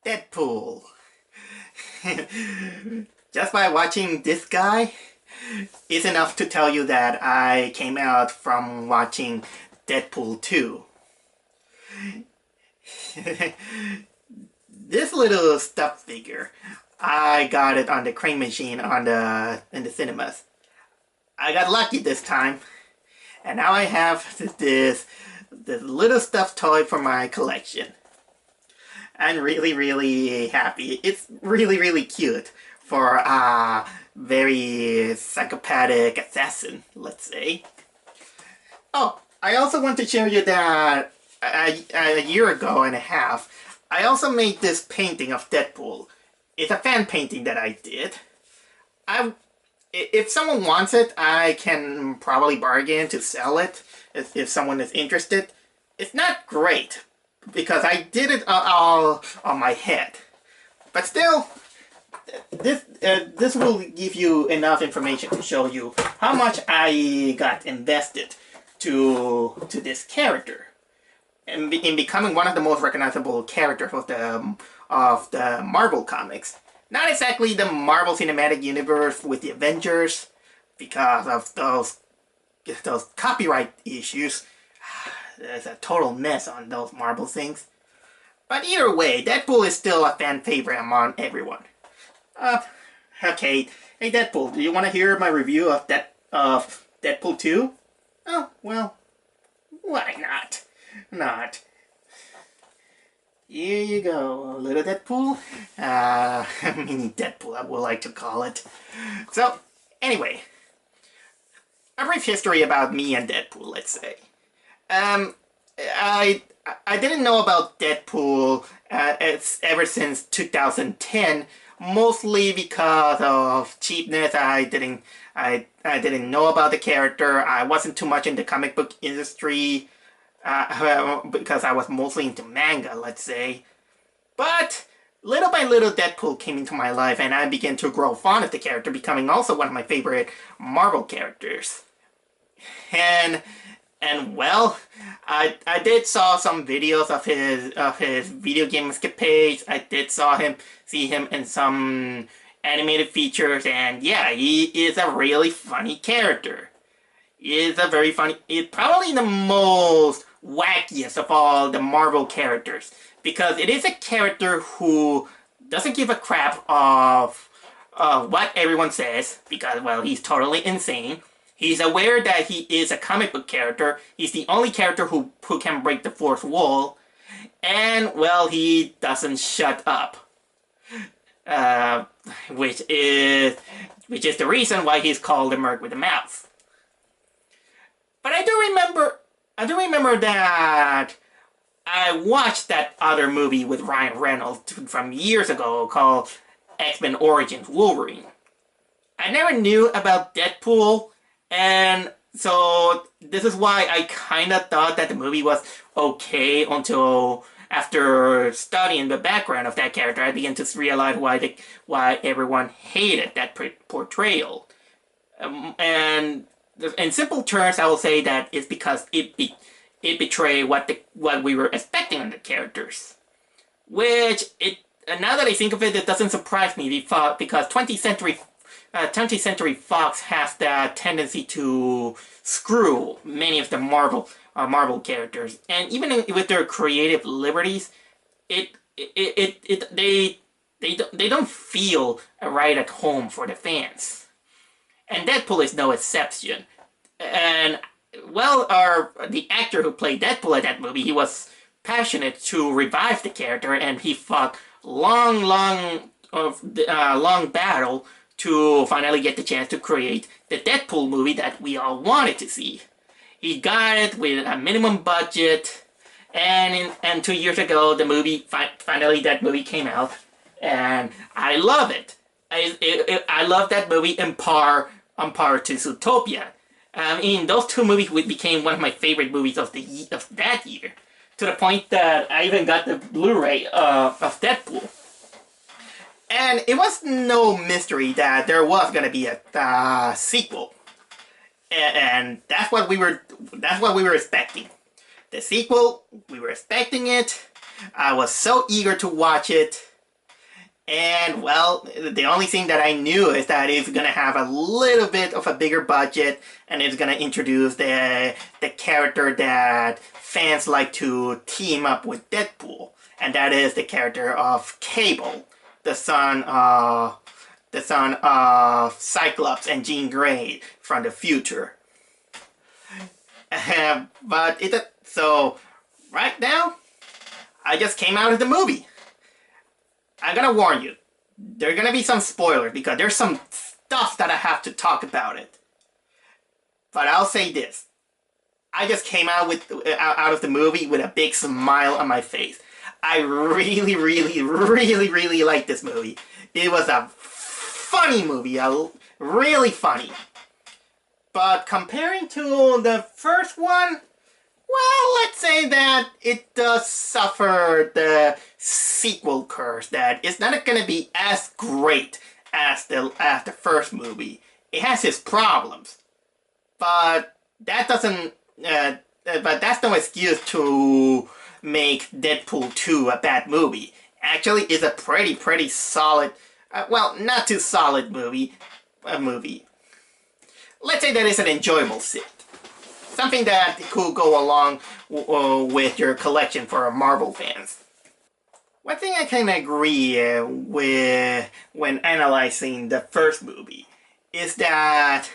Deadpool. Just by watching this guy is enough to tell you that I came out from watching Deadpool 2. This little stuffed figure, I got it on the crane machine in the cinemas. I got lucky this time, and now I have this little stuffed toy for my collection. I'm really happy. It's really cute for a very psychopathic assassin, let's say. Oh, I also want to show you that a year ago and a half, I also made this painting of Deadpool. It's a fan painting that I did. If someone wants it, I can probably bargain to sell it if someone is interested. It's not great, because I did it all on my head. But still, this will give you enough information to show you how much I got invested to this character, and in becoming one of the most recognizable characters of the Marvel comics. Not exactly the Marvel Cinematic Universe with the Avengers, because of those copyright issues. There's a total mess on those Marvel things. But either way, Deadpool is still a fan favorite among everyone. Okay, hey Deadpool, do you want to hear my review of Deadpool 2? Oh, well, why not? Here you go, little Deadpool. Mini Deadpool, I would like to call it. So, anyway, a brief history about me and Deadpool, let's say. I didn't know about Deadpool ever since 2010, mostly because of cheapness. I didn't know about the character. I wasn't too much in the comic book industry because I was mostly into manga, let's say. But little by little, Deadpool came into my life, and I began to grow fond of the character, becoming also one of my favorite Marvel characters. And well, I did saw some videos of his video game escapades. I did see him in some animated features, and yeah, he is a really funny character. He is probably the most wackiest of all the Marvel characters, because it is a character who doesn't give a crap of what everyone says, because, well, he's totally insane. He's aware that he is a comic book character. He's the only character who can break the fourth wall. And, well, he doesn't shut up. Which is the reason why he's called the Merc With A Mouth. But I do remember that I watched that other movie with Ryan Reynolds from years ago called X-Men Origins Wolverine. I never knew about Deadpool, and so this is why I kind of thought that the movie was okay until after studying the background of that character, I began to realize why everyone hated that portrayal. And in simple terms, I will say that it's because it betrayed what we were expecting in the characters. Which, now that I think of it, it doesn't surprise me because 20th Century Fox has that tendency to screw many of the Marvel characters, and even with their creative liberties, they don't feel right at home for the fans. And Deadpool is no exception. And well, the actor who played Deadpool in that movie, he was passionate to revive the character, and he fought long battle to finally get the chance to create the Deadpool movie that we all wanted to see. He got it with a minimum budget, and 2 years ago, the movie finally that movie came out, and I love it. I love that movie on par to Zootopia. Those two movies became one of my favorite movies of that year, to the point that I even got the Blu-ray of Deadpool. And it was no mystery that there was gonna be a sequel, and that's what we were expecting. The sequel, we were expecting it. I was so eager to watch it, And well, the only thing that I knew is that it's gonna have a little bit of a bigger budget, and it's gonna introduce the character that fans like to team up with Deadpool, and that is the character of Cable, the son of Cyclops and Jean Grey from the future. So right now, I just came out of the movie. I'm gonna warn you, there's gonna be some spoilers because there's some stuff that I have to talk about it. But I'll say this: I just came out of the movie with a big smile on my face. I really, really, really, really like this movie. It was a funny movie, really funny. But comparing to the first one, well, let's say that it does suffer the sequel curse, that it's not going to be as great as the first movie. It has its problems, but that doesn't. But that's no excuse to make Deadpool 2 a bad movie. Actually, it's a pretty solid. Well, not too solid movie. Let's say that it's an enjoyable sit. Something that could go along with your collection for Marvel fans. One thing I can agree with when analyzing the first movie is that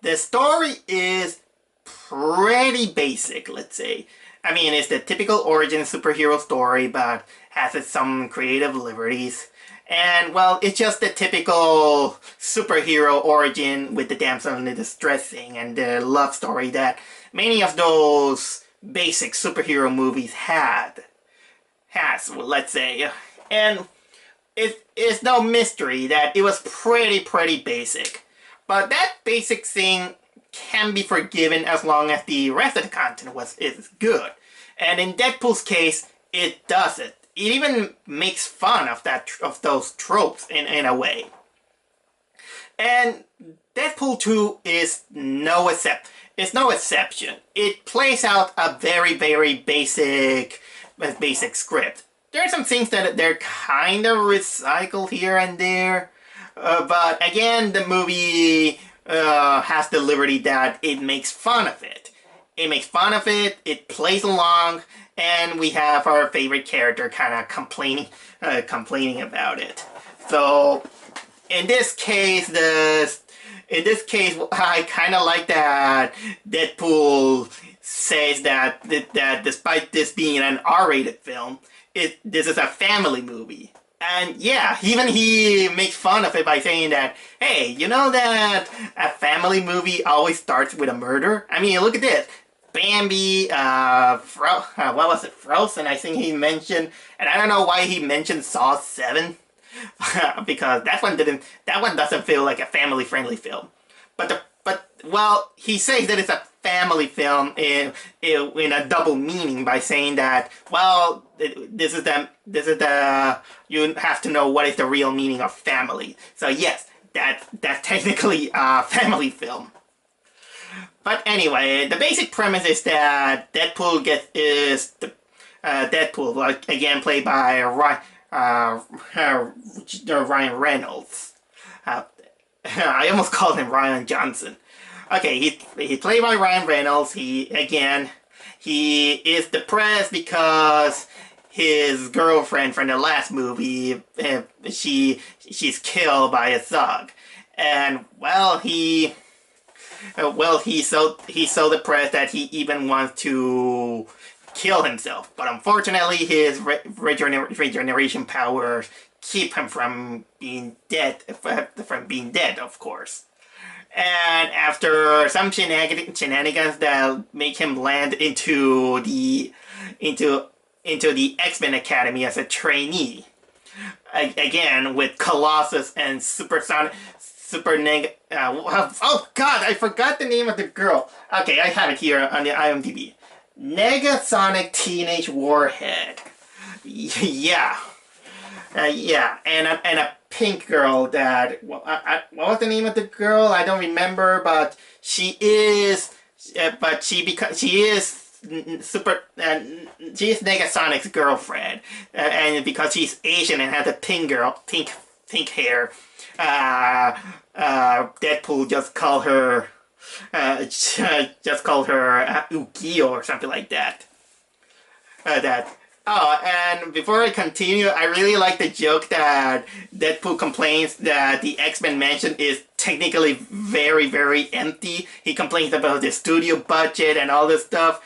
the story is pretty basic, let's say. I mean, it's the typical origin superhero story, but has some creative liberties. And, well, it's just the typical superhero origin with the damsel in the distress thing and the love story that many of those basic superhero movies has, let's say. And it's no mystery that it was pretty basic. But that basic thing can be forgiven as long as the rest of the content is good. And in Deadpool's case, it does it. It even makes fun of those tropes in a way. And Deadpool 2 is no exception. It plays out a very basic script. There are some things that they're kind of recycled here and there, but again, the movie has the liberty that it makes fun of it. It plays along, and we have our favorite character kind of complaining about it. So, in this case, I kind of like that Deadpool says that despite this being an R-rated film, this is a family movie. And yeah, even he makes fun of it by saying that, hey, you know that a family movie always starts with a murder? I mean, look at this. Bambi, what was it? Frozen, I think he mentioned. And I don't know why he mentioned Saw 7. Because that one doesn't feel like a family-friendly film. But well, he says that it's a family film in a double meaning by saying that, well, this is the you have to know what is the real meaning of family. So yes, that's technically a family film. But anyway, the basic premise is that Deadpool Deadpool, again played by Ryan Reynolds. I almost called him Ryan Johnson. Okay, he's played by Ryan Reynolds. He is depressed because his girlfriend from the last movie, she's killed by a thug, and well, he's so depressed that he even wants to kill himself. But unfortunately, his regeneration powers keep him from being dead. Of course. And after some shenanigans that make him land into the X-Men Academy as a trainee, again with Colossus and oh God, I forgot the name of the girl. Okay, I have it here on the IMDb. Negasonic Teenage Warhead. Yeah. And a pink girl that, what was the name of the girl? I don't remember, but she is she's Negasonic's girlfriend, and because she's Asian and has a pink hair, Deadpool just called her Ukio or something like that. Oh, and before I continue, I really like the joke that Deadpool complains that the X-Men mansion is technically very, very empty. He complains about the studio budget and all this stuff.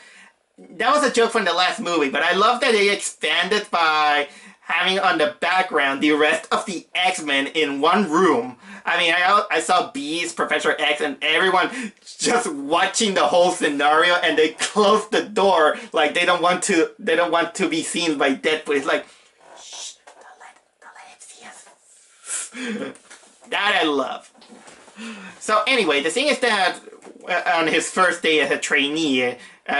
That was a joke from the last movie, but I love that they expanded by having on the background the rest of the X-Men in one room. I mean, I saw Beast, Professor X, and everyone just watching the whole scenario, and they closed the door like they don't want to be seen by Deadpool. It's like, shh, don't let him see us. That I love. So anyway, the thing is that on his first day as a trainee,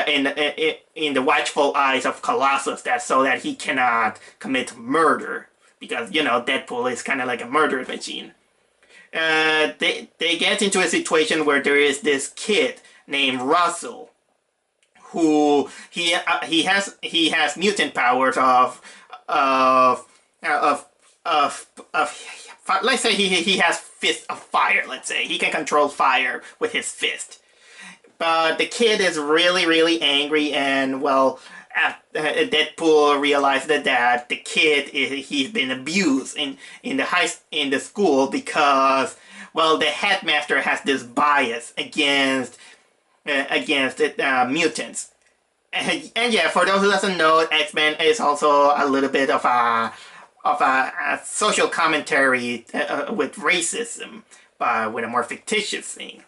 in the watchful eyes of Colossus, so that he cannot commit murder, because you know Deadpool is kind of like a murder machine. They get into a situation where there is this kid named Russell, who he has mutant powers of let's say he has fists of fire. Let's say he can control fire with his fist. But the kid is really, really angry, and well, Deadpool realized that the kid he's been abused in the school because, well, the headmaster has this bias against mutants. And yeah, for those who doesn't know, X-Men is also a little bit of a social commentary with racism, but with a more fictitious thing.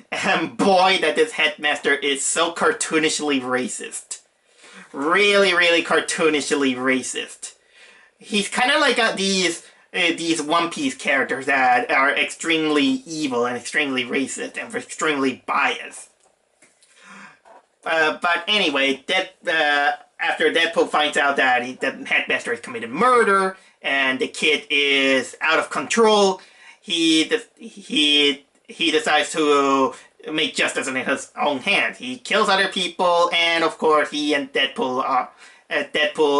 And boy, that this headmaster is so cartoonishly racist. Really, really cartoonishly racist. He's kind of like these One Piece characters that are extremely evil and extremely racist and extremely biased. But anyway, after Deadpool finds out that the headmaster has committed murder and the kid is out of control, he decides to make justice in his own hands. He kills other people, and of course, he and Deadpool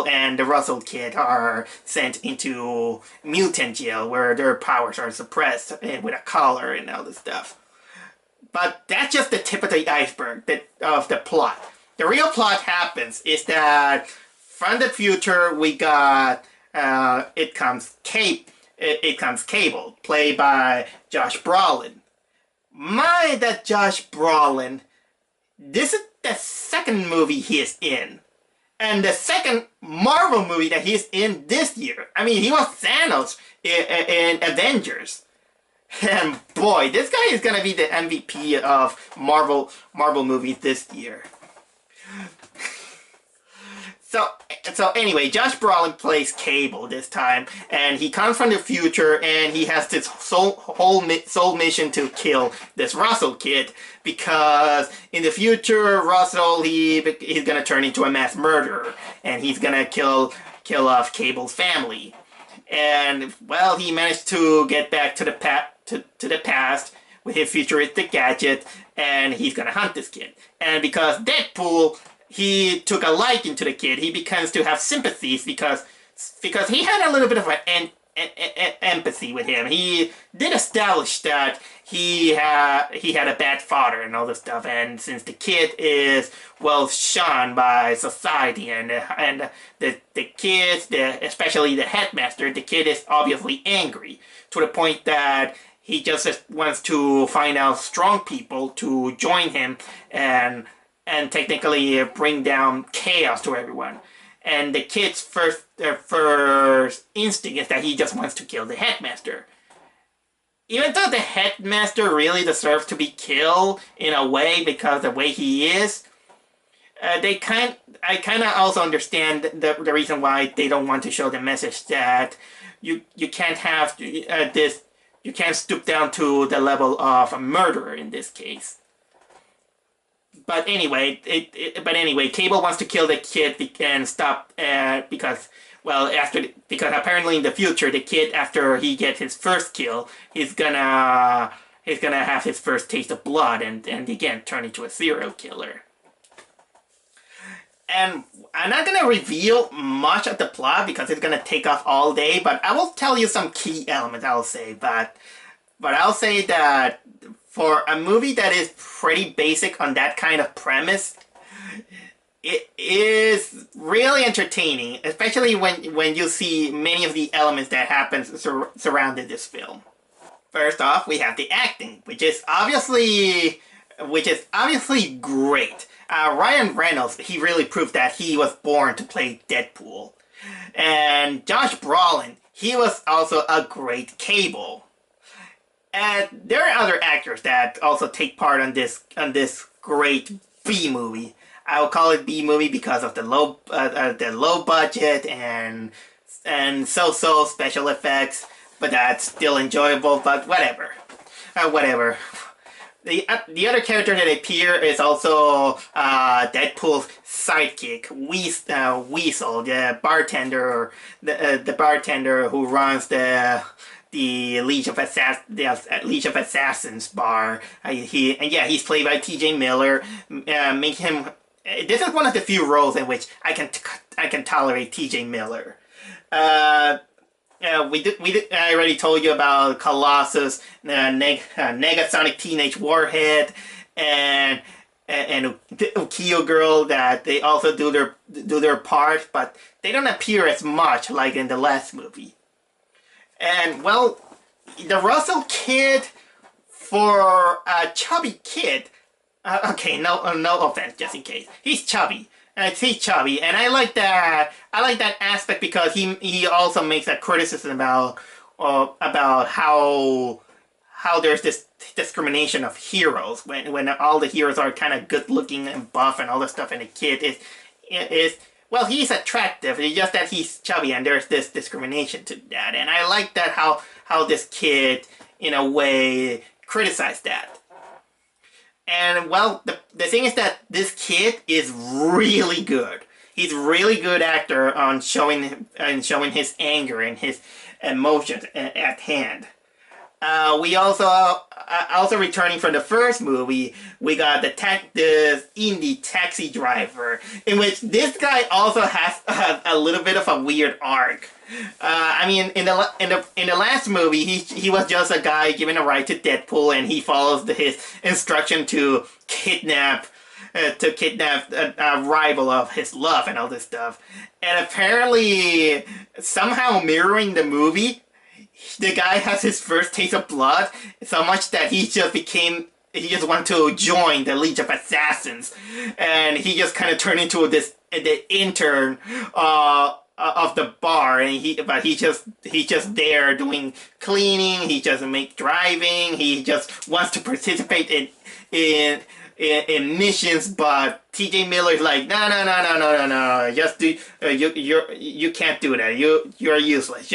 and the Russell kid are sent into mutant jail, where their powers are suppressed with a collar and all this stuff. But that's just the tip of the iceberg of the plot. The real plot happens is that from the future we got it comes Cable, played by Josh Brolin. That Josh Brolin, this is the second movie he is in. And the second Marvel movie that he's in this year. I mean, he was Thanos in Avengers. And boy, this guy is gonna be the MVP of Marvel movies this year. So anyway, Josh Brolin plays Cable this time, and he comes from the future, and he has this sole mission to kill this Russell kid, because in the future, Russell, he's gonna turn into a mass murderer, and he's gonna kill off Cable's family. And well, he managed to get back to the past with his futuristic gadget, and he's gonna hunt this kid. And because Deadpool, he took a liking to the kid, he begins to have sympathies because he had a little bit of an empathy with him. He did establish that he had a bad father and all this stuff, and since the kid is well shunned by society and the kids, especially the headmaster, the kid is obviously angry to the point that he just wants to find out strong people to join him and technically bring down chaos to everyone. And the kid's first instinct is that he just wants to kill the headmaster. Even though the headmaster really deserves to be killed in a way because the way he is, I kind of also understand the reason why they don't want to show the message that you can't have this. You can't stoop down to the level of a murderer in this case. But anyway, Cable wants to kill the kid and stop because apparently in the future the kid, after he gets his first kill, he's gonna have his first taste of blood and again turn into a serial killer. And I'm not gonna reveal much of the plot because it's gonna take off all day, but I will tell you some key elements, I'll say. But I'll say that for a movie that is pretty basic on that kind of premise, it is really entertaining, especially when you see many of the elements that happen surrounding this film. First off, we have the acting, which is obviously great. Ryan Reynolds, he really proved that he was born to play Deadpool. And Josh Brolin, he was also a great Cable. And there are other actors that also take part on this great B movie. I will call it B movie because of the low budget and so special effects, but that's still enjoyable. But whatever, whatever. The other character that appear is also Deadpool's sidekick, Weasel, the bartender, the bartender who runs the Leash of Assassins bar. He's played by T.J. Miller. Make him. This is one of the few roles in which I can tolerate T.J. Miller. I already told you about Colossus, Negasonic Teenage Warhead, and Ukiyo Girl, that they also do their part, but they don't appear as much like in the last movie. And well, the Russell kid, for a chubby kid, okay, no offense, just in case, he's chubby. He's chubby, and I like that. I like that aspect because he also makes a criticism about how there's this discrimination of heroes when all the heroes are kind of good looking and buff and all this stuff, and the kid is well, he's attractive. It's just that he's chubby, and there's this discrimination to that, and I like that how this kid in a way criticized that. And well, the thing is that this kid is really good. He's a really good actor on showing his anger and his emotions at hand. We also returning from the first movie, we got the indie taxi driver, in which this guy also has a little bit of a weird arc. I mean, in the last movie, he was just a guy given a ride to Deadpool, and he follows his instruction to kidnap a rival of his love and all this stuff. And apparently, somehow mirroring the movie, the guy has his first taste of blood so much that he just wanted to join the League of Assassins, and he just kind of turned into the intern of the bar, and he's just there doing cleaning. He doesn't make driving. He just wants to participate in missions, but T.J. Miller's like, no, just do you can't do that. You're useless.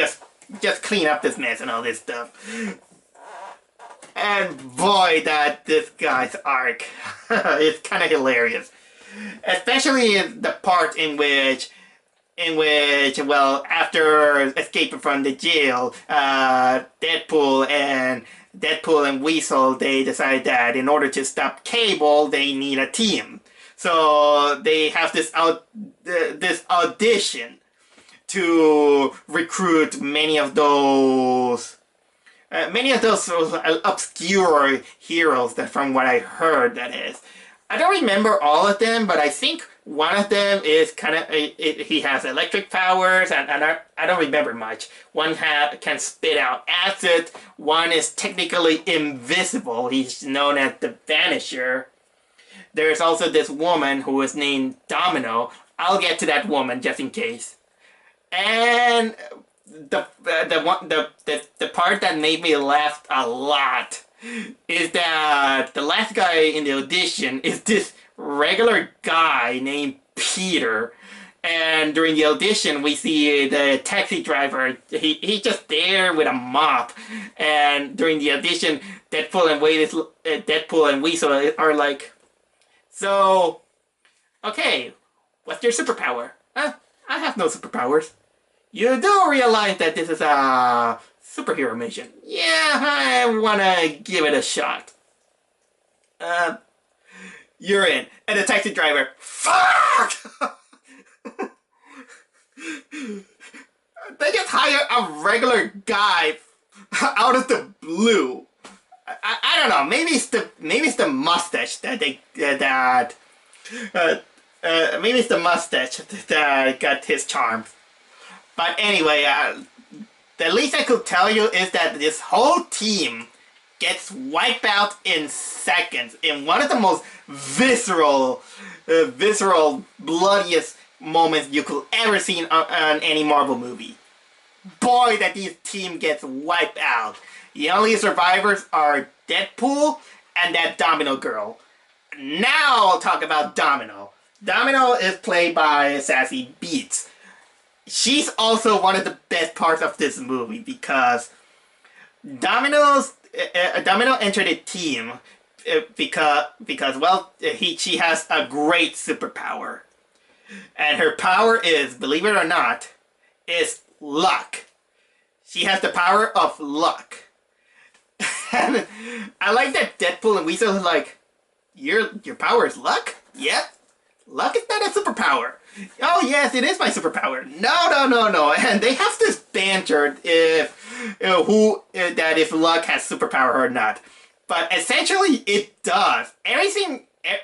Just clean up this mess and all this stuff. And boy, this guy's arc is kind of hilarious, especially the part in which, well, after escaping from the jail, Deadpool and Weasel, they decide that in order to stop Cable, they need a team. So they have this audition to recruit many of those obscure heroes that, from what I heard, that is. I don't remember all of them, but I think one of them is he has electric powers, and I don't remember much. One can spit out acid. One is technically invisible. He's known as the Vanisher. There's also this woman who is named Domino. I'll get to that woman just in case. And the part that made me laugh a lot is that the last guy in the audition is this regular guy named Peter. And during the audition, we see the taxi driver. He's just there with a mop. And during the audition, Deadpool and Weasel are like, so, okay, what's your superpower? Huh? I have no superpowers. You do realize that this is a superhero mission. Yeah, I wanna give it a shot. You're in. And the taxi driver, fuck! a regular guy out of the blue. I don't know. Maybe it's the mustache that maybe it's the mustache that got his charm. But anyway, the least I could tell you is that this whole team gets wiped out in seconds in one of the most visceral, bloodiest moments you could ever see on any Marvel movie. Boy, that this team gets wiped out. The only survivors are Deadpool and that Domino girl. Now I'll talk about Domino. Domino is played by Sassy Beats. She's also one of the best parts of this movie because Domino entered the team because she has a great superpower, and her power is, believe it or not, is luck. She has the power of luck. And I like that Deadpool and Weasel is like, your power is luck? Yep. Luck is not a superpower. Oh yes, it is my superpower. No. And they have this banter if luck has superpower or not. But essentially, it does.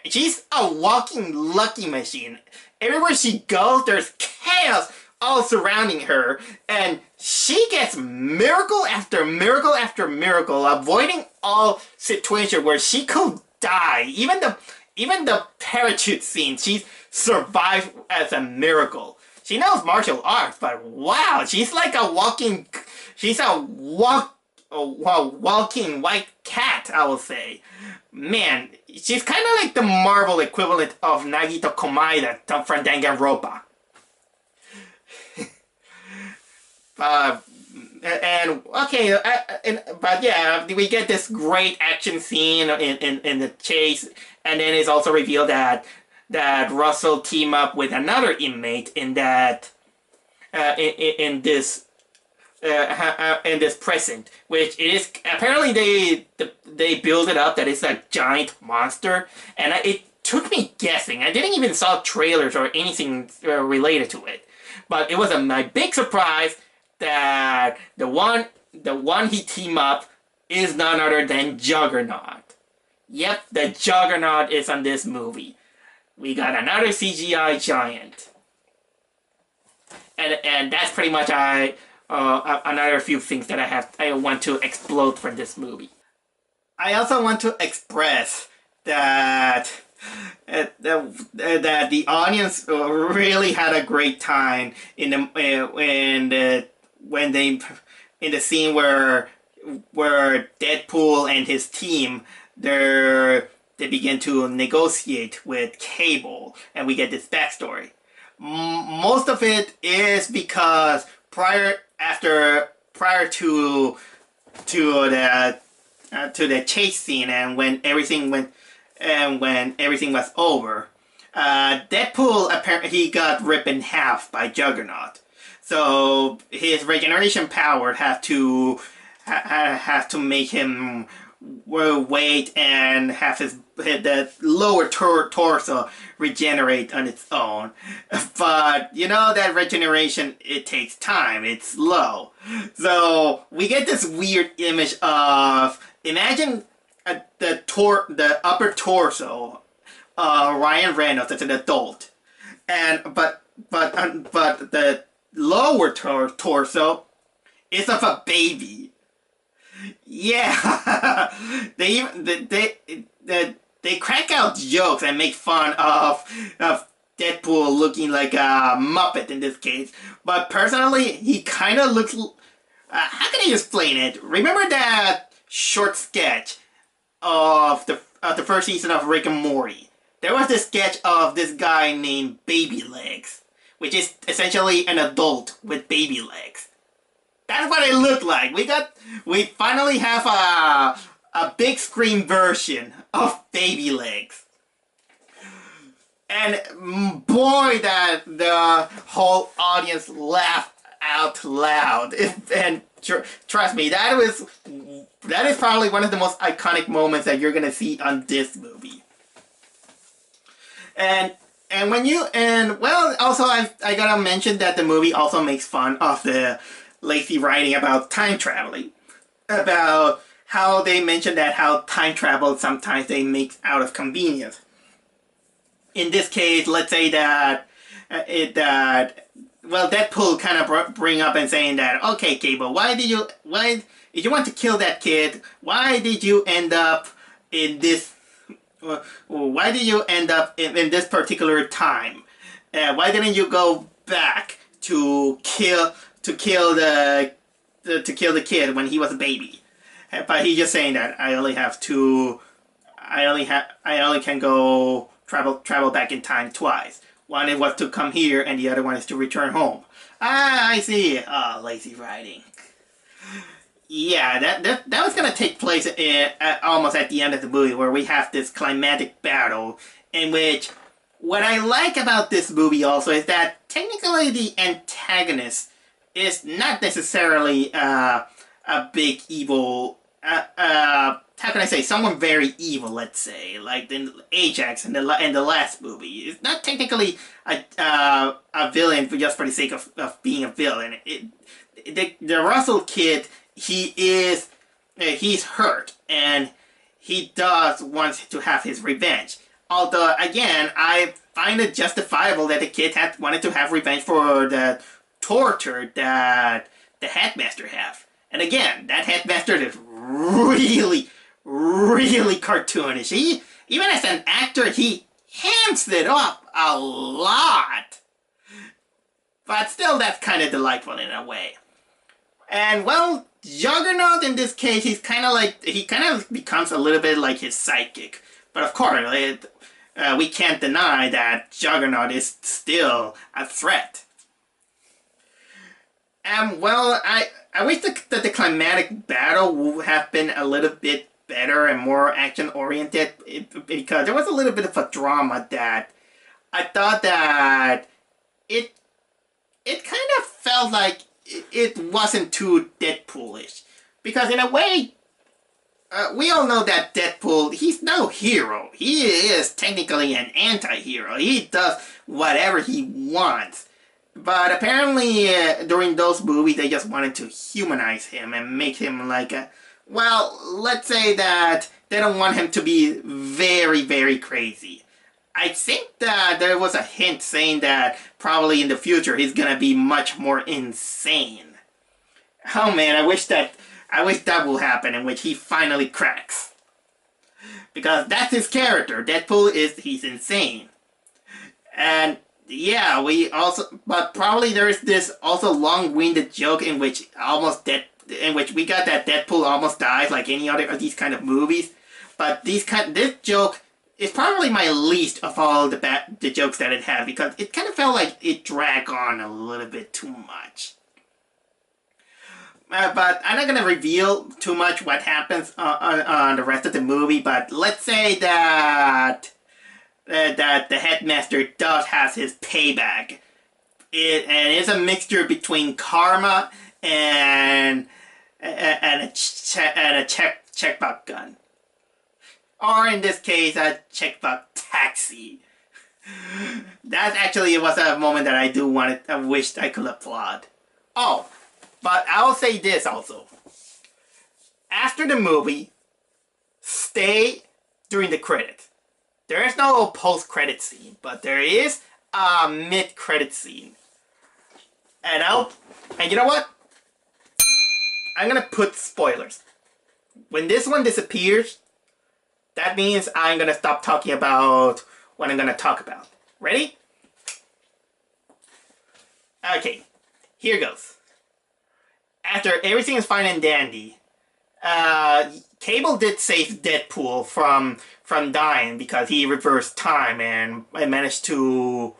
She's a walking lucky machine. Everywhere she goes, there's chaos all surrounding her, and she gets miracle after miracle after miracle, avoiding all situations where she could die. Even the parachute scene, she survived as a miracle. She knows martial arts, but wow, she's like a walking white cat, I will say. Man, she's kind of like the Marvel equivalent of Nagito Komaeda from Danganronpa. But yeah, we get this great action scene in the chase, and then it's also revealed that Russell team up with another inmate in this prison, which is apparently they build it up that it's a giant monster, and it took me guessing. I didn't even saw trailers or anything related to it, but it was my big surprise that the one he team up is none other than Juggernaut. Yep, the Juggernaut is on this movie. We got another CGI giant, and that's pretty much another few things that I want to explode from this movie. I also want to express that the audience really had a great time in the scene where Deadpool and his team they begin to negotiate with Cable, and we get this backstory. Most of it is because prior to the chase scene and when everything was over, Deadpool apparently he got ripped in half by Juggernaut. So his regeneration power has to make him wait and have the lower torso regenerate on its own. But you know that regeneration, it takes time, it's slow. So we get this weird image of, imagine the upper torso, Ryan Reynolds as an adult, but the lower torso is of a baby. Yeah, they crack out jokes and make fun of Deadpool looking like a Muppet in this case. But personally, he kind of looks. How can I explain it? Remember that short sketch of the first season of Rick and Morty? There was this sketch of this guy named Baby Legs, which is essentially an adult with baby legs. That's what it looked like. We finally have a big screen version of Baby Legs. And boy, that the whole audience laughed out loud. And trust me, that is probably one of the most iconic moments that you're gonna see on this movie. Also I gotta mention that the movie also makes fun of the lazy writing about time traveling, about how they mentioned that how time travel sometimes they make out of convenience. In this case, let's say that well, Deadpool kind of bring up and saying that, okay, Cable, why did you want to kill that kid? Why did you end up in this? Why did you end up in this particular time? Why didn't you go back to kill the kid when he was a baby? But he's just saying that I only can go travel back in time twice. One was to come here, and the other one is to return home. Ah, I see. Ah, lazy writing. Yeah, that was gonna take place almost at the end of the movie, where we have this climactic battle in which what I like about this movie also is that technically the antagonist is not necessarily a big evil. How can I say, someone very evil, let's say, like in Ajax in the last movie. It's not technically a villain just for the sake of being a villain. The Russell kid, he's hurt, and he does want to have his revenge. Although, again, I find it justifiable that the kid wanted to have revenge for the torture that the headmaster have. And again, that headmaster is really cartoonish. Even as an actor, he hamps it up a lot. But still, that's kind of delightful in a way. And, well, Juggernaut in this case, he kind of becomes a little bit like his sidekick. But of course, we can't deny that Juggernaut is still a threat. Well, I wish that the climatic battle would have been a little bit better and more action-oriented, because there was a little bit of a drama that I thought that it kind of felt like it wasn't too Deadpoolish. Because in a way, we all know that Deadpool, he's no hero. He is technically an anti-hero. He does whatever he wants. But apparently, during those movies, they just wanted to humanize him and make him like a... Well, let's say that they don't want him to be very, very crazy. I think that there was a hint saying that probably in the future he's gonna be much more insane. Oh man, I wish that will happen, in which he finally cracks. Because that's his character. Deadpool he's insane. And yeah, but probably there is this also long-winded joke in which we got that Deadpool almost dies like any other of these kind of movies. But this joke is probably my least of all the jokes that it had, because it kind of felt like it dragged on a little bit too much. But I'm not going to reveal too much what happens on the rest of the movie, but let's say that the headmaster does have his payback. And it's a mixture between karma and a checkbuck gun. Or in this case, a checkbuck taxi. That actually was a moment that I wished I could applaud. Oh, but I'll say this also. After the movie, stay during the credits. There is no post-credit scene, but there is a mid-credit scene. And you know what? I'm gonna put spoilers. When this one disappears, that means I'm gonna stop talking about what I'm gonna talk about. Ready? Okay, here goes. After everything is fine and dandy, Cable did save Deadpool from dying because he reversed time and managed to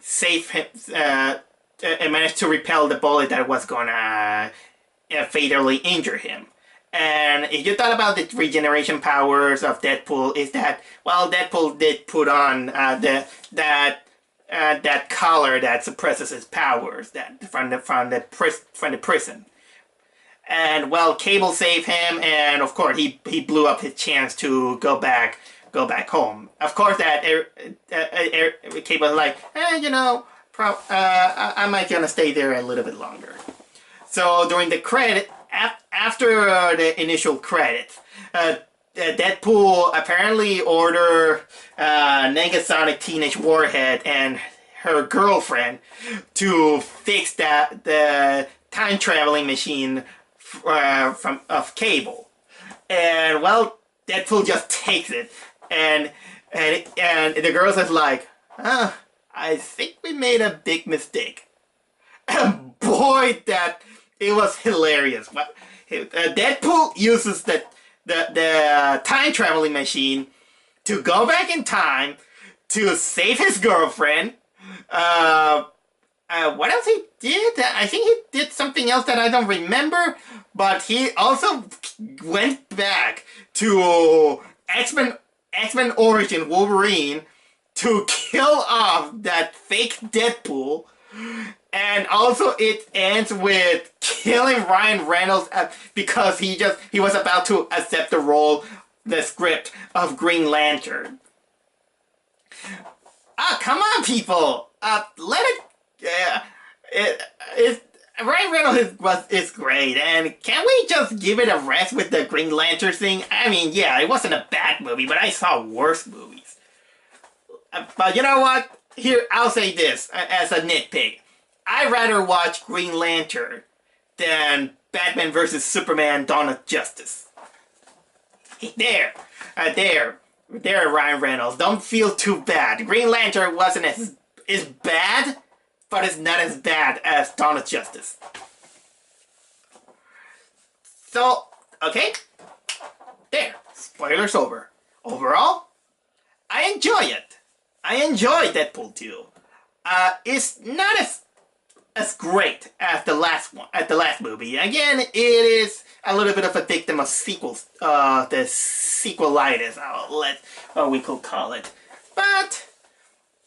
save him. And managed to repel the bullet that was gonna fatally injure him. And if you thought about the regeneration powers of Deadpool, is that, well, Deadpool did put on that collar that suppresses his powers from the prison. And well, Cable saved him, and of course he blew up his chance to go back home. Of course, that Cable was like, you know, I might gonna stay there a little bit longer. So during the credit, after the initial credits, Deadpool apparently ordered Negasonic Teenage Warhead and her girlfriend to fix the time traveling machine of Cable, and well, Deadpool just takes it, and the girl says like, I think we made a big mistake. And boy, that it was hilarious. Deadpool uses the time traveling machine to go back in time to save his girlfriend. What else he did? I think he did something else that I don't remember. But he also went back to X-Men Origin Wolverine to kill off that fake Deadpool. And also it ends with killing Ryan Reynolds because he was about to accept the script of Green Lantern. Come on, people! Let it. Ryan Reynolds is great, and can we just give it a rest with the Green Lantern thing? I mean, yeah, it wasn't a bad movie, but I saw worse movies. But you know what? Here, I'll say this as a nitpick. I'd rather watch Green Lantern than Batman vs. Superman: Dawn of Justice. There, Ryan Reynolds. Don't feel too bad. Green Lantern wasn't as bad, but it's not as bad as Dawn of Justice. So, okay. There. Spoilers over. Overall, I enjoy it. I enjoy Deadpool 2. It's not as great as the last movie. Again, it is a little bit of a victim of sequels, the sequelitis, what we could call it. But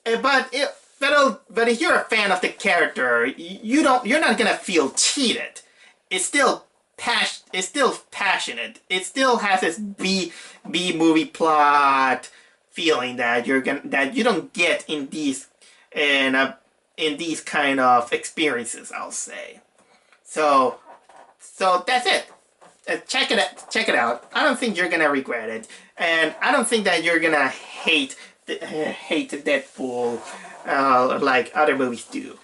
if you're a fan of the character, you're not gonna feel cheated. It's still passionate. It still has this B movie plot feeling that you don't get in these kind of experiences, I'll say. So that's it. Check it out. I don't think you're gonna regret it, and I don't think that you're gonna hate Deadpool like other movies do.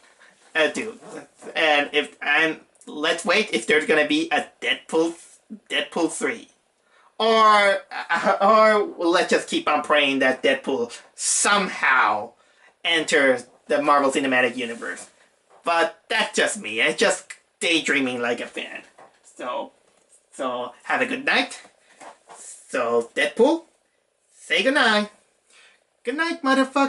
And let's wait if there's gonna be a Deadpool 3. Or let's just keep on praying that Deadpool somehow enters the Marvel Cinematic Universe. But that's just me. It's just daydreaming like a fan. So have a good night. So Deadpool, say good night. Good night, motherfucker.